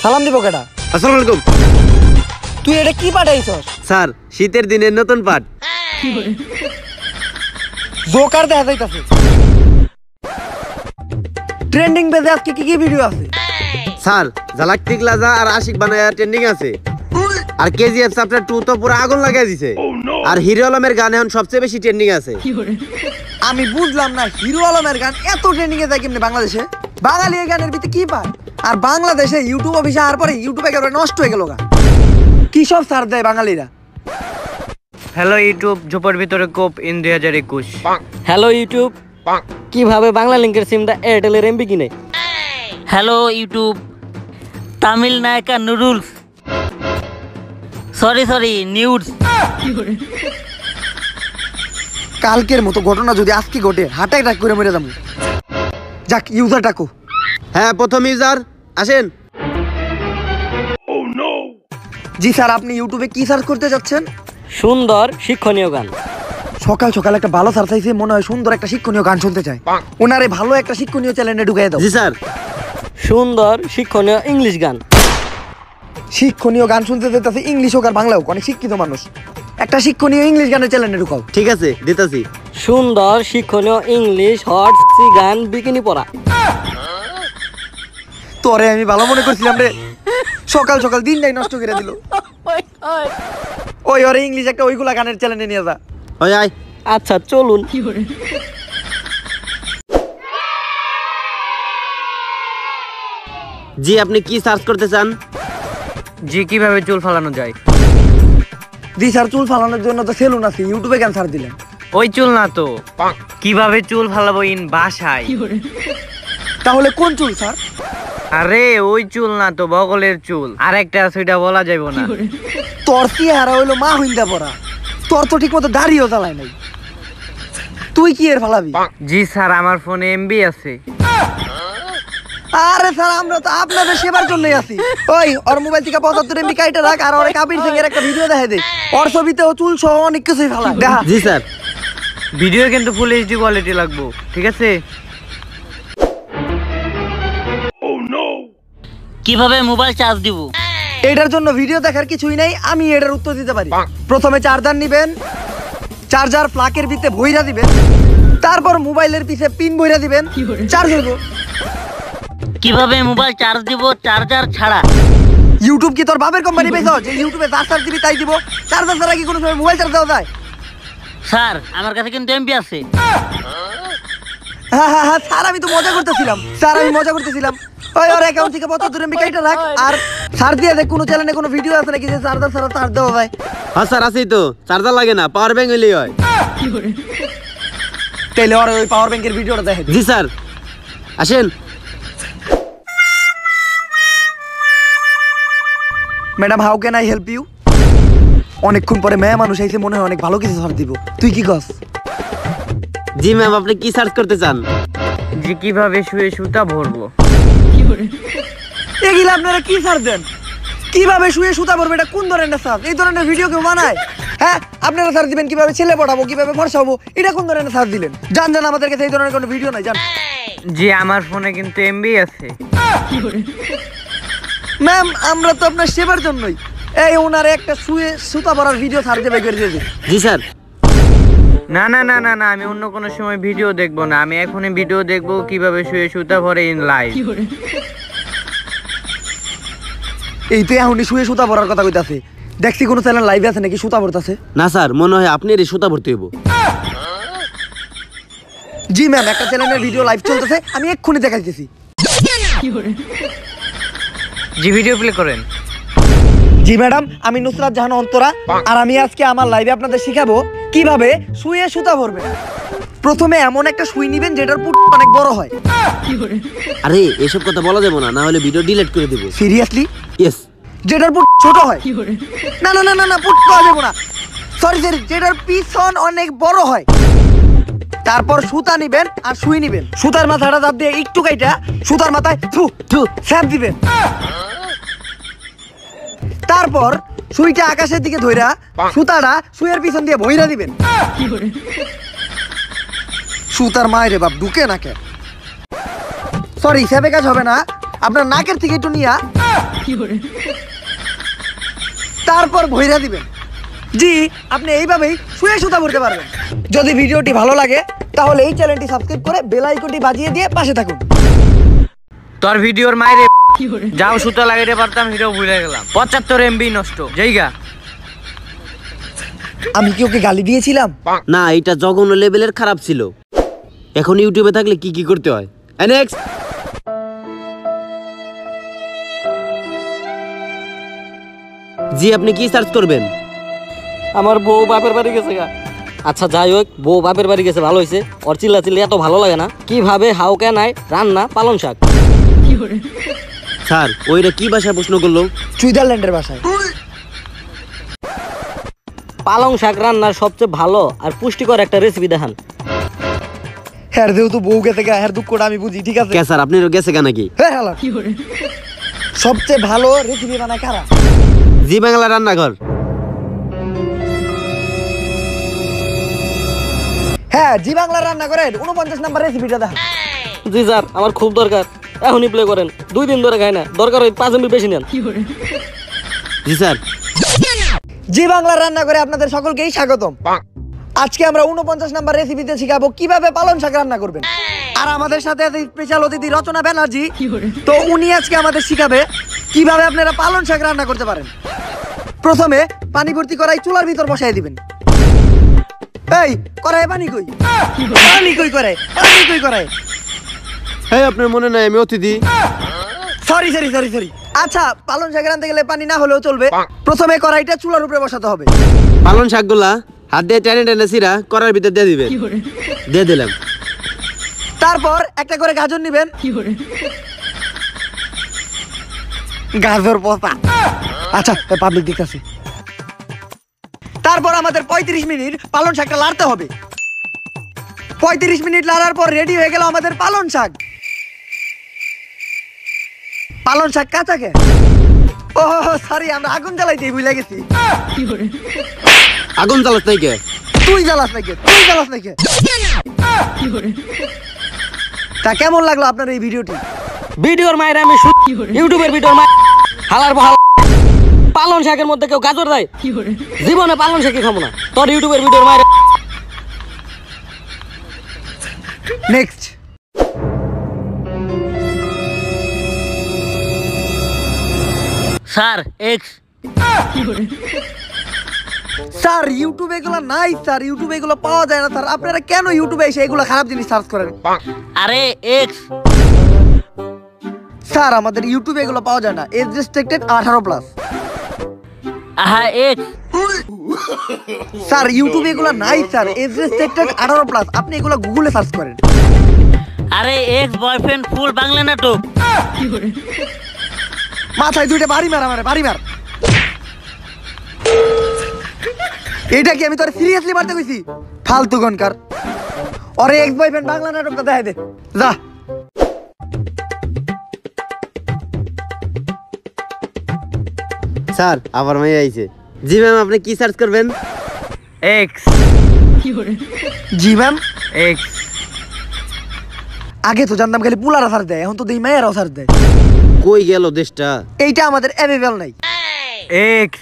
সালাম দিব কেডা? আসসালামু আলাইকুম। তুই এটা কি পাঠাইছস? স্যার শীতের দিনের নতুন পাট। জোকার দেখা যাইতাছে। ট্রেন্ডিং পেজে আজকে কি কি ভিডিও আছে? স্যার ঝালাক টিকলাজা আর আশিক বানায়া ট্রেন্ডিং আছে। আর কেজিএফ চ্যাপ্টার 2 তো পুরো আগুন লাগাই দিছে। আর হিরো আলমের গান এখন সবচেয়ে বেশি ট্রেন্ডিং আছে। আমি বুঝলাম না হিরো আলমের গান এত ট্রেন্ডিং এ যায় কেমনে বাংলাদেশে? বাঙালি এই গানের ভিতরে কি পায়? আর বাংলাদেশে ইউটিউব অফিসে আর পরে ইউটিউবে একেবারে নষ্ট হয়ে গেল গা। কি সব সার দেয় বাঙালিরা? হ্যালো ইউটিউব, ঝোপের ভিতরে কোপ ইন 2021। হ্যালো ইউটিউব, কিভাবে বাংলা লিংকের সিমটা এয়ারটেলের এমবি কিনে? হ্যালো ইউটিউব, তামিল নায়িকা নুডলস, সরি নিউডস। কালকের মতো ঘটনা যদি আজকে ঘটে হার্ট অ্যাটাক করে মরে যাবো। যাক ইউজার ডাকো। হ্যাঁ প্রথম ইউজার আসেন। জি স্যার, আপনি ইউটিউবে কি সার্চ করতে যাচ্ছেন? সুন্দর শিক্ষণীয় গান। সকাল সকাল একটা ভালো সার্চ চাইছে, মনে হয় সুন্দর একটা শিক্ষণীয় গান শুনতে চায়। ওনারে ভালো একটা শিক্ষণীয় চ্যানেলে ঢুকাই দাও। জি স্যার। সুন্দর শিক্ষণীয় ইংলিশ গান। শিক্ষণীয় গান শুনতে যেতেছে, ইংলিশ হোক আর বাংলা হোক, অনেক শিক্ষিত মানুষ। একটা শিক্ষণীয় ইংলিশ গানের চ্যানেলে ঢুকাও। ঠিক আছে দিতাছি। সুন্দর শিক্ষণীয় ইংলিশ হট গান বিকিনি পরা। তোরে আমি ভালো মনে করছিলাম রে, সকাল সকাল দিনটাই নষ্ট করে দিল। ওই ওরে ইংলিশ একটা ওইগুলা গানের চ্যানেলে নিয়ে যা। ওই আয়। আচ্ছা চলুন। জি আপনি কি সার্চ করতে চান? জি কিভাবে চুল ফালানো যায়? জি স্যার, চুল ফালানোর জন্য তো সেলুন আছে, ইউটিউবে গান সার দিলেন। ওই চুল না তো, কিভাবে চুল ফালাবো ইন ভাষায়। তাহলে কোন চুল স্যার? আরে ওই চুল না তো, বগলের চুল। আর একটা আছে ওইটা বলা যাবে না। তোর কি হারা হইলো মা হইন্দা পড়া, তোর তো ঠিক মতো দাড়িও জ্বালায় নাই, তুই কি এর ফালাবি? জি স্যার, আমার ফোনে এমবি আছে। আরে স্যার, আমরা তো আপনাদের সেবার জন্যই আছি। ওই ওর মোবাইল থেকে 75 MB কাইটা রাখ, আর ওরে কাবির সিং এর একটা ভিডিও দেখাই দে। ওর ছবিতেও চুল সহ অনেক কিছুই ফালা দেখা। জি স্যার। ভিডিও কিন্তু ফুল এইচডি কোয়ালিটি লাগবো, ঠিক আছে? কিভাবে মোবাইল চার্জ দিব? এটার জন্য ভিডিও দেখার কিছুই নাই, আমি এটার উত্তর দিতে পারি। প্রথমে চার্জার নিবেন, চার্জার প্লাগের ভিতরে ভইরা দিবেন, তারপর মোবাইলের পিছে পিন ভইরা দিবেন, চার্জ হইব। কিভাবে মোবাইল চার্জ দিব চার্জার ছাড়া? ইউটিউব কি তোর বাপের কোম্পানি পেয়েছ যে ইউটিউবে যা চার্জ দিবি তাই দিব? চার্জার ছাড়া কি কোনো সময় মোবাইল চার্জ দেওয়া যায়? স্যার আমার কাছে কিন্তু এমবি আছে। হ্যাঁ হ্যাঁ হ্যাঁ স্যার, আমি তো মজা করতেছিলাম। স্যার আমি মজা করতেছিলাম। ওই ওর অ্যাকাউন্ট থেকে 75 MB কাইটা রাখ, আর সার দিয়ে দেখ কোনো চ্যানেলে কোনো ভিডিও আছে নাকি যে চার্জার ছাড়া চার্জ দেওয়া যায়। হ্যাঁ স্যার আছেই তো, চার্জার লাগে না, পাওয়ার ব্যাংক হইলেই হয়। তাইলে ওর ওই পাওয়ার ব্যাংকের ভিডিওটা দেখে। জি স্যার আসেন। Madam how can I help you? অনেকক্ষণ পরে মেয়ে মানুষ আইছে, মনে হয় অনেক ভালো কিছু সার দিব। তুই কি কস? জি ম্যাম, আপনি কি সার্চ করতে চান? জি কিভাবে শুয়ে সুতা ভরবো। এগুলো আপনারা কি সার দেন? কিভাবে শুয়ে সুতা ভরবে, এটা কোন ধরনের সার? এই ধরনের ভিডিও কেউ বানায়? হ্যাঁ আপনারা সার দিবেন কিভাবে ছেলে পড়াবো, কিভাবে ফর্সাবো, এটা কোন ধরনের সার দিলেন? জান জান, আমাদের কাছে এই ধরনের কোনো ভিডিও নাই, জান। জি আমার ফোনে কিন্তু এমবি আছে। ম্যাম আমরা তো আপনার সেবার জন্যই এই ওনারে একটা শুয়ে সুতা ভরার ভিডিও সার দেবে করে দিয়ে দিন। জি স্যার। না না না না না, আমি অন্য কোনো সময় ভিডিও দেখবো না, আমি এখনই ভিডিও দেখবো কিভাবে শুয়ে সুতা ভরে ইন লাইভ। এই তো এখনই শুয়ে সুতা ভরার কথা কইতাছে। দেখছি কোনো চ্যানেল লাইভে আছে নাকি সুতা ভরতাছে? না স্যার, মনে হয় আপনি এর সুতা ভর্তি হইব। জি ম্যাম, একটা চ্যানেলের ভিডিও লাইভ চলতেছে, আমি এক্ষুনি দেখাইতেছি। জি ভিডিও প্লে করেন। জি ম্যাডাম, আমি নুসরাত জাহান অন্তরা, আর আমি আজকে আমার লাইভে আপনাদের শিখাবো কিভাবে শুয়ে সুতা ভরবে। প্রথমে এমন একটা সুই নিবেন যেটার পুট অনেক বড় হয়। আরে এসব কথা বলা যাবে না, না হলে ভিডিও ডিলিট করে দেব। সিরিয়াসলি? ইয়েস। যেটার পুট ছোট হয়। না না না না না, পুট পাওয়া যাবে না, সরি সরি, যেটার পিছন অনেক বড় হয়। তারপর সুতা নিবেন আর সুই নিবেন, সুতার মাথাটা চাপ দিয়ে একটু কাইটা সুতার মাথায় স্যাপ দিবেন। তারপর সুইটা আকাশের দিকে ধইরা সুতাটা সুইয়ের পিছন দিয়ে ভইরা দিবেন। সুতার মায়েরে বাপ ঢুকে নাকে, সরি স্যাপে কাজ হবে না, আপনার নাকের থেকে একটু নিয়া তারপর ভইরা দিবেন। জি, আপনি এইভাবেই শুয়ে সুতা ভরতে পারবেন। যদি ভিডিওটি ভালো লাগে তাহলে এই চ্যানেলটি সাবস্ক্রাইব করে বেল আইকনটি বাজিয়ে দিয়ে পাশে থাকুন। তোর ভিডিওর মাইরে যাও সুতা লাগাইতে পারতাম সেটাও ভুলে গেলাম। 75 MB নষ্ট জায়গা। আমি কি ওকে গালি দিয়েছিলাম? না, এটা জঘন্য লেভেলের খারাপ ছিল। এখন ইউটিউবে থাকলে কি কি করতে হয়? নেক্সট। জি, আপনি কি সার্চ করবেন? আমার বউ বাপের বাড়ি গেছে গা। আচ্ছা যাই হোক, বউ বাপের বাড়ি গেছে ভালো হয়েছে। ওর চিল্লা চিল্লি এত ভালো লাগে না। কিভাবে হাউকে নাই রান্না পালং শাক। স্যার, ওইটা কি ভাষায় প্রশ্ন করলো? সুইজারল্যান্ডের ভাষায়। পালং শাক রান্নার সবচেয়ে ভালো আর পুষ্টিকর একটা রেসিপি দেখান। হ্যাঁ, যেহেতু বউ গেছে গা, হ্যাঁ দুঃখটা আমি বুঝি, ঠিক আছে। কে স্যার, আপনি গেছে কেন নাকি? হ্যাঁ হ্যালো, সবচেয়ে ভালো রেসিপি বানায় কারা? জি বাংলা রান্নাঘর। হ্যাঁ, জি বাংলা রান্না করেন 49 নাম্বার রেসিপিটা দেখান। জি স্যার, আমার খুব দরকার, এখনই প্লে করেন। 2 দিন ধরে খাই না, দরকার হয় 5 MB বেশি নেন। জি স্যার। জি বাংলা রান্না করে আপনাদের সকলকেই স্বাগতম। আজকে আমরা 49 নাম্বার রেসিপিতে শিখাবো কিভাবে পালং শাক রান্না করবেন। আর আমাদের সাথে আছে স্পেশাল অতিথি রচনা ব্যানার্জি। তো উনি আজকে আমাদের শিখাবে কিভাবে আপনারা পালং শাক রান্না করতে পারেন। প্রথমে পানি ভর্তি করাই চুলার ভিতর বসাই দিবেন। এই করায় পানি কই? পানি কই করায়? পানি কই করায়? হ্যাঁ, আপনার মনে নাই আমি অতিথি? Sorry sorry sorry sorry. আচ্ছা, পালং শাক রান্নতে গেলে পানি না হলেও চলবে। প্রথমে কড়াইটা চুলার উপরে বসাতে হবে। পালং শাকগুলা হাত দিয়ে টেনে টেনে সিরা করার ভিতর দিয়ে দিবেন। দিয়ে দিলাম। তারপর একটা করে গাজর নিবেন। গাজর পচা। আচ্ছা, পাবলিক দেখতেছে। তারপর আমাদের 35 মিনিট পালং শাকটা লাড়তে হবে। 35 মিনিট লাড়ার পর রেডি হয়ে গেল আমাদের পালং শাক। পালং শাক কাঁচা কে? ও সরি, আমরা আগুন জ্বালাইতে ভুলে গেছি। আগুন জ্বালাস নাই কে? তুই জ্বালাস নাকি? তুই জ্বালাস নাকি? তা কেমন লাগলো আপনার এই ভিডিওটি? ভিডিওর মায়ের আমি ইউটিউবের ভিডিওর মায়ের হালার বহাল। পালং শাকের মধ্যে কেউ গাজর দেয়? জীবনে পালং শাকই খাবো না। তোর ইউটিউবের ভিডিওর মায়ের। নেক্সট। Sir x. স্যার, ইউটিউবে এগুলো নাই স্যার, ইউটিউবে এগুলো পাওয়া যায় না স্যার। আপনারা কেন ইউটিউবে এসে এগুলো খারাপ জিনিস সার্চ করেন? আরে এক্স। স্যার, আমাদের ইউটিউবে এগুলো পাওয়া যায় না। Age restricted 18+। আহা এক্স। স্যার, ইউটিউবে এগুলো নাই স্যার, এজ রেস্ট্রিক্টেড 18+। আপনি এগুলো গুগলে সার্চ করেন। আরে এক্স বয়ফ্রেন্ড ফুল বাংলা নাটক। মাথায় দুইটা বাড়ি মার, আমারে বাড়ি মার। এইটা কি আমি তোর সিরিয়াসলি মারতে কইছি? ফালতু গনকার। ওরে এক্স বয়ফ্রেন্ড বাংলা নাটকটা দেখাই দে, যা। স্যার, আবার মাই আইছে। জি ম্যাম, আপনি কি সার্চ করবেন? এক্স। জি ম্যাম। এক্স। আগে তো জানতাম খালি পুলারা সার্চ দেয়, এখন তো দেই মেয়েরাও সার্চ দেয়। কই গেল দেশটা? এইটা আমাদের অ্যাভেলেবল নাই। এক্স।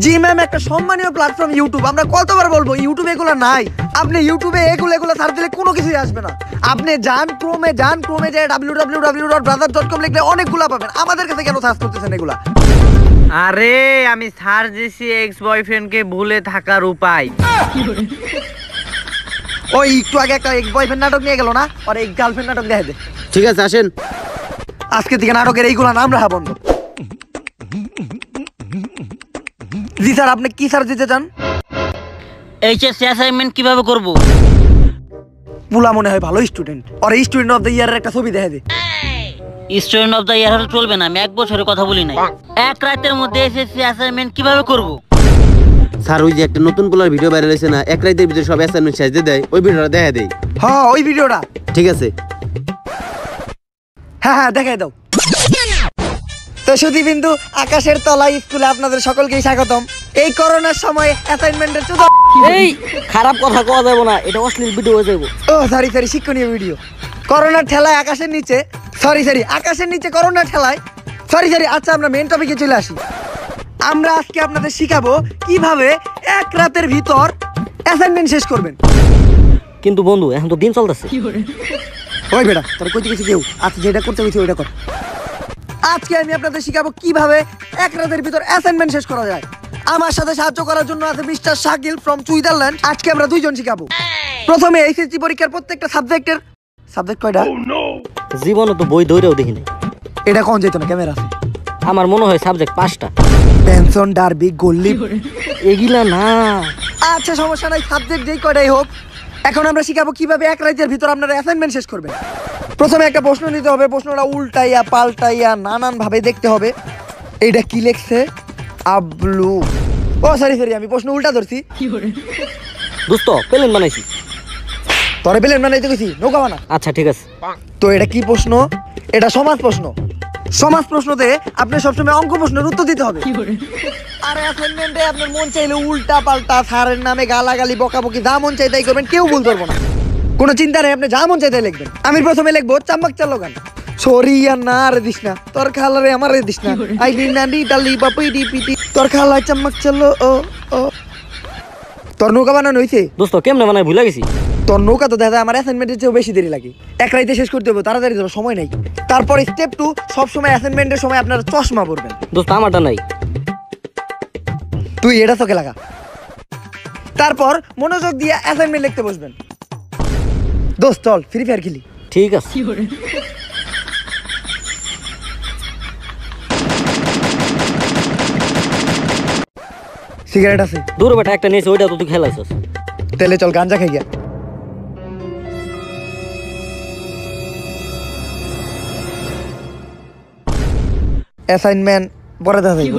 জি ম্যাম, একটা সম্মানীয় প্ল্যাটফর্ম ইউটিউব। আমরা কতবার বলবো ইউটিউবে এগুলো নাই। আপনি ইউটিউবে এগুলো সার্চ দিলে কোনো কিছুই আসবে না। আপনি যান ক্রোমে, যায় www.brothers.com লিখলে অনেকগুলা পাবেন। আমাদের কাছে কেন সার্চ করতেছেন এগুলা? আরে আমি সার্চ দিছি এক্স বয়ফ্রেন্ডকে ভুলে থাকার উপায়। ওই একটু আগে একটা এক্স বয়ফ্রেন্ড নাটক নিয়ে গেল না, আর এক্স গার্লফ্রেন্ড নাটক দেখা দে। ঠিক আছে, আসেন। আজকে থেকে নাটকের এইগুলা নাম রাখা বন্ধ। জি স্যার, আপনি কি সার্চ দিতে চান? এইচএসসি অ্যাসাইনমেন্ট কিভাবে করব? পুলা মনে হয় ভালো স্টুডেন্ট, আর স্টুডেন্ট অফ দ্য ইয়ারের একটা ছবি দেখা দে। স্টুডেন্ট অফ দ্য ইয়ার হলে চলবে না, আমি 1 বছরের কথা বলি নাই। এক রাতের মধ্যে এসএসসি অ্যাসাইনমেন্ট কিভাবে করব? স্যার, ওই যে একটা নতুন পোলার ভিডিও ভাইরাল হয়েছে না, এক রাতের ভিতরে সব অ্যাসাইনমেন্ট শেষ দিয়ে দেয়, ওই ভিডিওটা দেখা দেই। হ্যাঁ, ওই ভিডিওটা। ঠিক আছে। হ্যাঁ, দেখাই দাও। তো সুধীবিন্দু, আকাশের তলায় স্কুলে আপনাদের সকলকেই স্বাগতম। এই করোনার সময় অ্যাসাইনমেন্টের এই খারাপ কথা কওয়া যাবে না, এটা অশ্লীল ভিডিও হয়ে যাবো। ও সরি, শিক্ষণীয় ভিডিও। করোনার ঠেলায় আকাশের নিচে সরি আকাশের নিচে করোনা ঠেলায় সরি আচ্ছা আমরা মেন টপিকে চলে আসি। আমরা আজকে আপনাদের শিখাবো কিভাবে এক রাতের ভিতর অ্যাসাইনমেন্ট শেষ করবেন। কিন্তু বন্ধু এখন তো দিন চলতেছে। ওই বেটা তোর কইতে কিছু কেউ আচ্ছা যেটা করতে গেছি ওইটা কর। আজকে আমি আপনাদের শিখাবো কিভাবে এক রাতের ভিতর অ্যাসাইনমেন্ট শেষ করা যায়। আমার সাথে সাহায্য করার জন্য আছে মিস্টার শাকিল ফ্রম সুইজারল্যান্ড। আজকে আমরা দুইজন শিখাবো। প্রথমে এইচএসসি পরীক্ষার প্রত্যেকটা সাবজেক্ট কয়টা? জীবনে তো বই ধরেও দেখি নাই। এটা কোন যেত না ক্যামেরা আছে। আমার মনে হয় সাবজেক্ট 5টা। টেনশন ডারবি গোল্লি এগুলা না। আচ্ছা সমস্যা নাই, সাবজেক্ট যেই কয়টাই হোক। এখন আমরা শিখাবো কিভাবে এক রাতের ভিতর আপনারা অ্যাসাইনমেন্ট শেষ করবেন। প্রথমে একটা প্রশ্ন নিতে হবে, প্রশ্নটা উল্টাইয়া পাল্টাইয়া নানান ভাবে দেখতে হবে। এইটা কি লেখছে? আবলু। ও সরি আমি প্রশ্ন উল্টা ধরছি। দোস্ত প্লেন বানাইছি। তোরে প্লেন বানাইতে কইছি, নৌকা বানা। আচ্ছা ঠিক আছে। তো এটা কি প্রশ্ন? এটা সমাজ প্রশ্ন। সমাজ প্রশ্নতে আপনি সবসময় অঙ্ক প্রশ্নের উত্তর দিতে হবে। আর অ্যাসাইনমেন্টে আপনার মন চাইলে উল্টা পাল্টা স্যারের নামে গালাগালি বকাবকি যা মন চাই তাই করবেন, কেউ ভুল ধরবো না। কোনো চিন্তা নেই, আপনি যা মন চাই তাই লিখবেন। আমি প্রথমে লিখবো চাম্বাক চালো গান। সরি আর না রে দিস না, তোর খালারে আমার দিস না। আই ডি না ডি ডালি বাপুই ডি পিটি, তোর খালায় চাম্বাক চালো ও ও। তোর নৌকা বানানো হইছে? দোস্ত কেমনে বানাই ভুলে গেছি। তোর নৌকা তো দেখা আমার অ্যাসাইনমেন্টের চেয়েও বেশি দেরি লাগে। এক রাইতে শেষ করতে হবে, তাড়াতাড়ি ধরো, সময় নাই। তারপর স্টেপ 2, সবসময় অ্যাসাইনমেন্টের সময় আপনারা চশমা পরবেন। দোস্ত আমারটা নাই। তুই এটা চোখে লাগা। তারপর মনোযোগ দিয়ে অ্যাসাইনমেন্ট লিখতে বসবেন। দোস্ত চল ফ্রি ফায়ার খেলি। ঠিক আছে। সিগারেট আছে? দূর বেটা একটা নিয়েছে, ওইটা তো তুই খেলাইছস। তেলে চল গাঞ্জা খাই গিয়া। অ্যাসাইনমেন্ট পরে দেখা যাইব।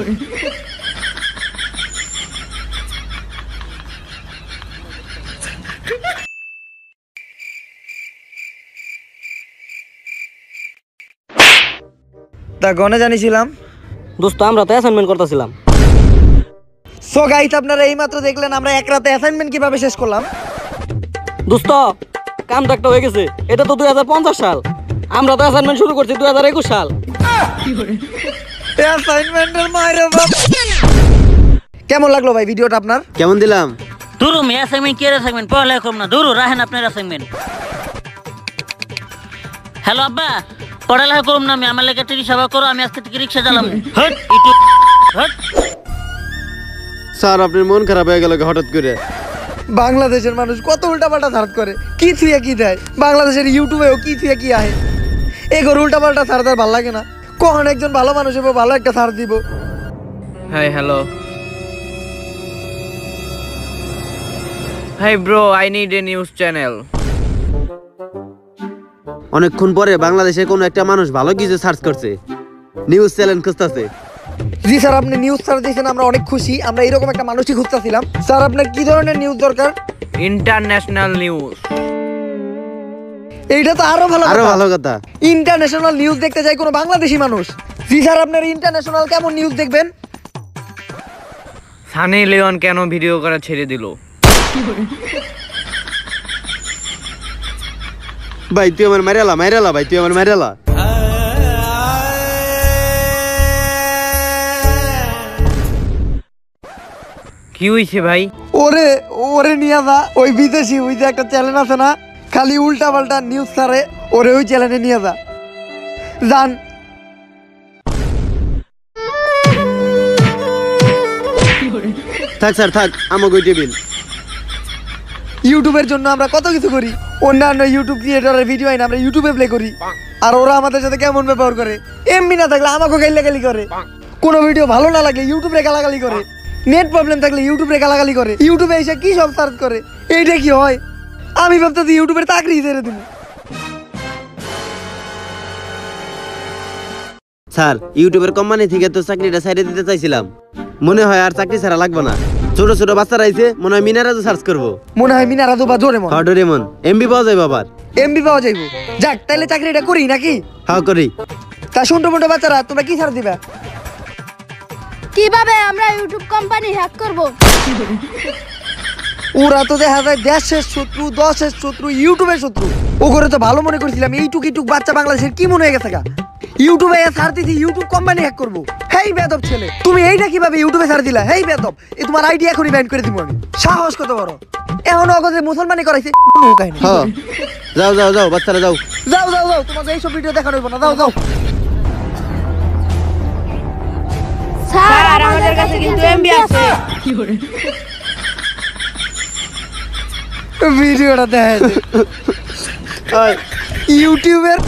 তা গনে জানিছিলাম। দোস্ত আমরা তো অ্যাসাইনমেন্ট করতেছিলাম। সো গাইস আপনারা এইমাত্র দেখলেন আমরা এক রাতে অ্যাসাইনমেন্ট কিভাবে শেষ করলাম। দোস্ত কাম তো একটা হয়ে গেছে। এটা তো 2050 সাল, আমরা তো অ্যাসাইনমেন্ট শুরু করছি 2021 সাল। অ্যাসাইনমেন্টের মাইরে বাপ। কেমন লাগলো ভাই ভিডিওটা আপনার? কেমন দিলাম? দূর আমি অ্যাসাইনমেন্ট কি অ্যাসাইনমেন্ট পড়ালেখা করব না, দূর রাখেন আপনার অ্যাসাইনমেন্ট। হ্যালো আব্বা, পড়ালেখা করব না আমি, আমার লেগে টিভি সেবা করো, আমি আজকে থেকে রিক্সা চালাবো। Hot ইটু hot. স্যার আপনার মন খারাপ হয়ে গেল হঠাৎ করে? বাংলাদেশের মানুষ কত উল্টাপাল্টা সার্চ করে, কি থুইয়া কি দেয়। বাংলাদেশের ইউটিউবেও কি থুইয়া কি আহে। এগোর উল্টাপাল্টা সার তার ভালো লাগে না। কখন একজন ভালো মানুষ হবো, ভালো একটা সার দিব। Hi hello hi bro, I need a news channel. অনেকক্ষণ পরে বাংলাদেশে কোনো একটা মানুষ ভালো কিছু সার্চ করছে, নিউজ চ্যানেল খুঁজতেছে। জি স্যার, আপনি নিউজ সার্চ দিয়েছেন, আমরা অনেক খুশি। আমরা এরকম একটা মানুষই খুঁজতেছিলাম। স্যার আপনার কি ধরনের নিউজ দরকার? International news. এইটা তো আরো ভালো কথা। ইন্টারন্যাশনাল নিউজ দেখতে যায় কোনো বাংলাদেশি মানুষ। জি স্যার, আপনার ইন্টারন্যাশনাল কেমন নিউজ দেখবেন? সানি লিওন কেন ভিডিও করা ছেড়ে দিল? ভাই তুই আমার মাইরালা ভাই তুই আমার মাইরালা। কি হইছে ভাই? ওরে ওরে নিয়া যা, ওই বিদেশি ওই যে একটা চ্যানেল আছে না, খালি উল্টা পাল্টা নিউজ ছাড়ে, ওরে ওই চ্যানেলে নিয়ে যা জান। থাক স্যার থাক, আমাকে ওই টেবিল। ইউটিউবের জন্য আমরা কত কিছু করি। অন্যান্য ইউটিউব ক্রিয়েটরের ভিডিও আইন আমরা ইউটিউবে প্লে করি, আর ওরা আমাদের সাথে কেমন ব্যবহার করে। এমবি না থাকলে আমাকে গালাগালি করে। কোনো ভিডিও ভালো না লাগে ইউটিউবে গালাগালি করে। নেট প্রবলেম থাকলে ইউটিউবে গালাগালি করে। ইউটিউবে এসে কি সব সার্চ করে, এইটা কি হয়? আমি ভাবতেছি ইউটিউবের চাকরি ছেড়ে দিব। স্যার ইউটিউবের কোম্পানি থেকে তো চাকরিটা ছাইড়ে দিতে চাইছিলাম, মনে হয় আর চাকরি ছাড়া লাগবে না। ছোট ছোট বাচ্চারা আইছে, মনে হয় মিনারাজও সার্চ করবো। মনে হয় মিনারাজু বা ডোরেমন। হ্যাঁ ডোরেমন, এমবি পাওয়া যায় বাবার। এমবি পাওয়া যাইব। যাক তাইলে চাকরিটা করি নাকি? হ্যাঁ করি। তা শুনটো মোটো বাচ্চারা তোমরা কি ছাড় দিবা? কিভাবে আমরা ইউটিউব কোম্পানি হ্যাক করব? ওরা তো দেখা যায় দেশের শত্রু, দশের শত্রু, ইউটিউবের শত্রু। ও করে তো ভালো মনে করেছিলাম, এইটুক ইটুক বাচ্চা বাংলাদেশের কি মনে হয়ে গেছে গা? ইউটিউবে ছাড় দিছি, ইউটিউব কোম্পানি হ্যাক করবো। হেই বেদব ছেলে, তুমি এইটা কিভাবে ইউটিউবে ছাড় দিলা? হেই বেদব, এই তোমার আইডি এখনই ব্যান করে দিব আমি। সাহস কত বড়! এখন অগজে মুসলমানি করাইছে কাহিনী। হ্যাঁ, যাও যাও যাও বাচ্চারা যাও। যাও যাও যাও, তোমাদের এইসব ভিডিও দেখানো হইব না, যাও যাও। স্যার আমাদের কাছে কিন্তু এমবি আছে। ভিডিওটা দেখা এই, ইউটিউবের